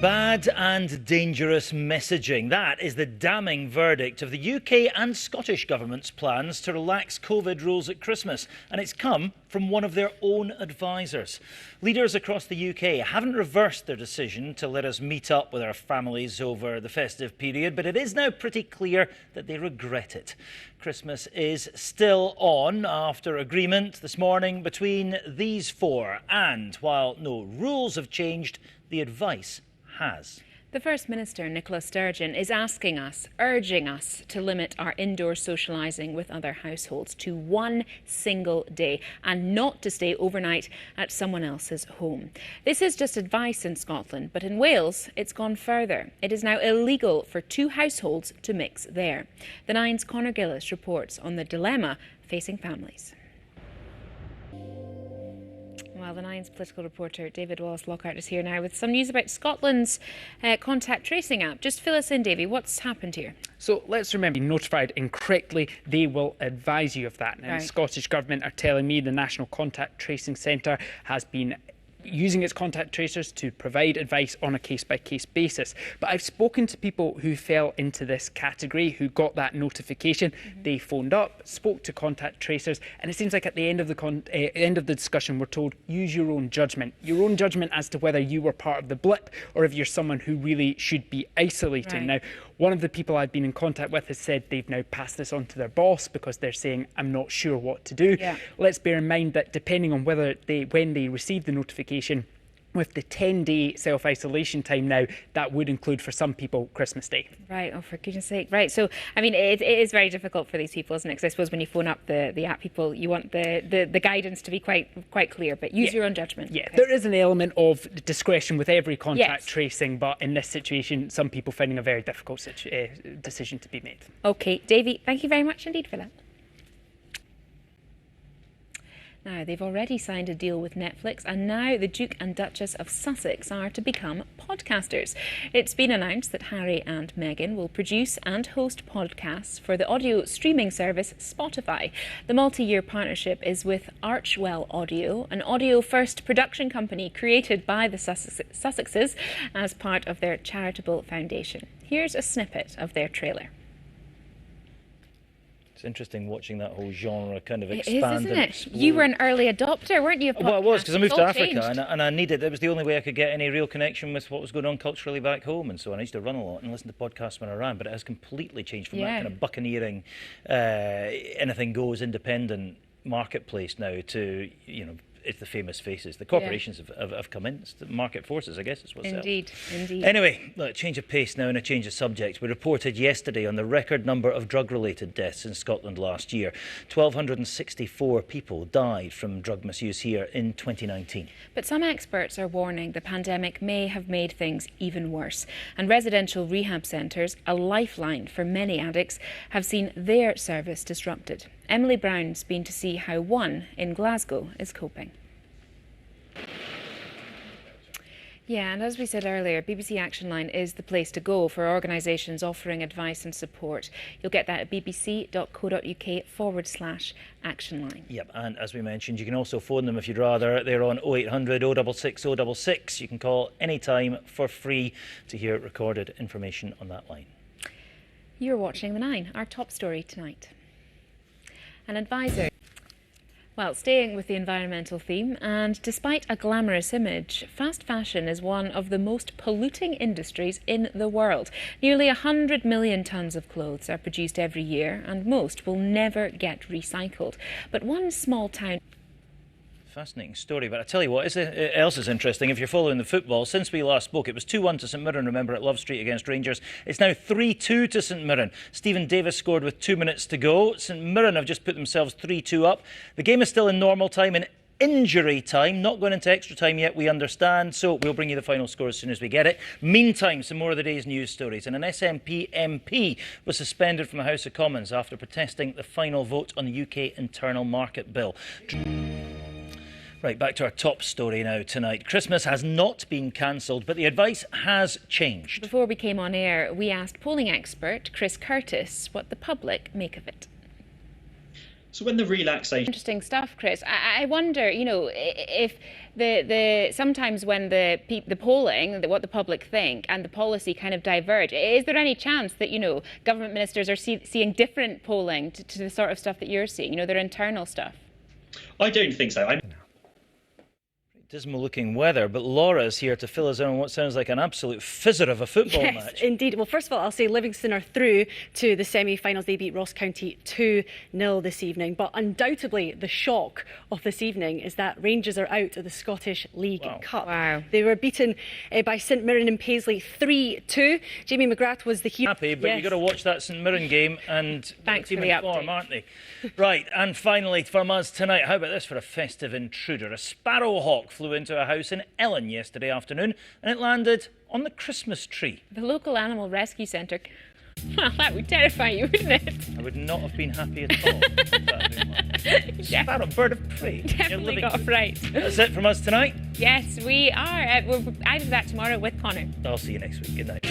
Bad and dangerous messaging. That is the damning verdict of the UK and Scottish government's plans to relax COVID rules at Christmas. And it's come from one of their own advisers. Leaders across the UK haven't reversed their decision to let us meet up with our families over the festive period, but it is now pretty clear that they regret it. Christmas is still on after agreement this morning between these four. And while no rules have changed, the advice has. The First Minister, Nicola Sturgeon, is asking us, urging us to limit our indoor socialising with other households to one single day and not to stay overnight at someone else's home. This is just advice in Scotland, but in Wales it's gone further. It is now illegal for two households to mix there. The Nine's Conor Gillis reports on the dilemma facing families. Well, the Nine's political reporter David Wallace-Lockhart is here now with some news about Scotland's contact tracing app. Just fill us in, Davy. What's happened here? So let's remember, being notified incorrectly, they will advise you of that. Now, Right. The Scottish Government are telling me the National Contact Tracing Centre has been using its contact tracers to provide advice on a case-by-case basis. But I've spoken to people who fell into this category, who got that notification. They phoned up, spoke to contact tracers, and it seems like at the end of the discussion, we're told, use your own judgment as to whether you were part of the blip or if you're someone who really should be isolating. Right. Now, one of the people I've been in contact with has said they've now passed this on to their boss because they're saying, I'm not sure what to do. Yeah. Let's bear in mind that depending on when they receive the notification, with the 10-day self-isolation time now, that would include for some people Christmas Day. Right, oh, for goodness sake. Right, so, I mean, it is very difficult for these people, isn't it? Because I suppose when you phone up the app people, you want the guidance to be quite clear, but use your own judgment. Yeah, Okay. there is an element of discretion with every contact Yes. tracing, but in this situation, some people finding a very difficult decision to be made. OK, Davy, thank you very much indeed for that. Now, they've already signed a deal with Netflix, and now the Duke and Duchess of Sussex are to become podcasters. It's been announced that Harry and Meghan will produce and host podcasts for the audio streaming service Spotify. The multi-year partnership is with Archwell Audio, an audio-first production company created by the Sussexes as part of their charitable foundation. Here's a snippet of their trailer. It's interesting watching that whole genre kind of It expand. is, isn't it? You were an early adopter, weren't you? Of Well, I was, because I moved podcasts? to It's all Africa changed. and I needed, it was the only way I could get any real connection with what was going on culturally back home, and so I used to run a lot and listen to podcasts when I ran, but it has completely changed from that kind of buccaneering, anything goes independent marketplace now to, it's the famous faces. The corporations have come in. It's the market forces, I guess, is what's Indeed, indeed. Anyway, look, change of pace now and a change of subject. We reported yesterday on the record number of drug-related deaths in Scotland last year. 1,264 people died from drug misuse here in 2019. But some experts are warning the pandemic may have made things even worse. And residential rehab centres, a lifeline for many addicts, have seen their service disrupted. Emily Brown's been to see how one in Glasgow is coping. Yeah, and as we said earlier, BBC Action Line is the place to go for organisations offering advice and support. You'll get that at bbc.co.uk/action line. Yep, and as we mentioned, you can also phone them if you'd rather. They're on 0800 066 066. You can call any time for free to hear recorded information on that line. You're watching The Nine, our top story tonight. An advisor. Well, staying with the environmental theme, and despite a glamorous image, fast fashion is one of the most polluting industries in the world. Nearly 100 million tonnes of clothes are produced every year, and most will never get recycled. But one small town... Fascinating story, but I tell you what else is interesting. If you're following the football, since we last spoke, it was 2-1 to St Mirren, remember, at Love Street against Rangers. It's now 3-2 to St Mirren. Stephen Davis scored with 2 minutes to go. St Mirren have just put themselves 3-2 up. The game is still in normal time, in injury time, not going into extra time yet, we understand, so we'll bring you the final score as soon as we get it. Meantime, some more of the day's news stories. And an SNP MP was suspended from the House of Commons after protesting the final vote on the UK Internal Market Bill. Right, back to our top story now tonight. Christmas has not been cancelled, but the advice has changed. Before we came on air, we asked polling expert Chris Curtis what the public make of it. So when the relaxation... Interesting stuff, Chris. I wonder, if the sometimes when the polling, what the public think, and the policy kind of diverge, is there any chance that, government ministers are seeing different polling to the sort of stuff that you're seeing, their internal stuff? I don't think so. Dismal looking weather, but Laura's here to fill us in on what sounds like an absolute fizzer of a football match. Yes, indeed. Well, first of all, I'll say Livingston are through to the semi-finals. They beat Ross County 2-0 this evening. But undoubtedly, the shock of this evening is that Rangers are out of the Scottish League Cup. Wow. They were beaten by St Mirren and Paisley 3-2. Jamie McGrath was the hero. Happy, but you've got to watch that St Mirren game, and thanks the for team the in form, update. aren't they? Right, and finally from us tonight, how about this for a festive intruder? A sparrowhawk flew into a house in Ellen yesterday afternoon, and it landed on the Christmas tree. The local animal rescue centre. Well, that would terrify you, wouldn't it? I would not have been happy at all. Sparrow, bird of prey. Definitely got a fright. That's it from us tonight. Yes, we are. I'll be back tomorrow with Connor. I'll see you next week. Good night.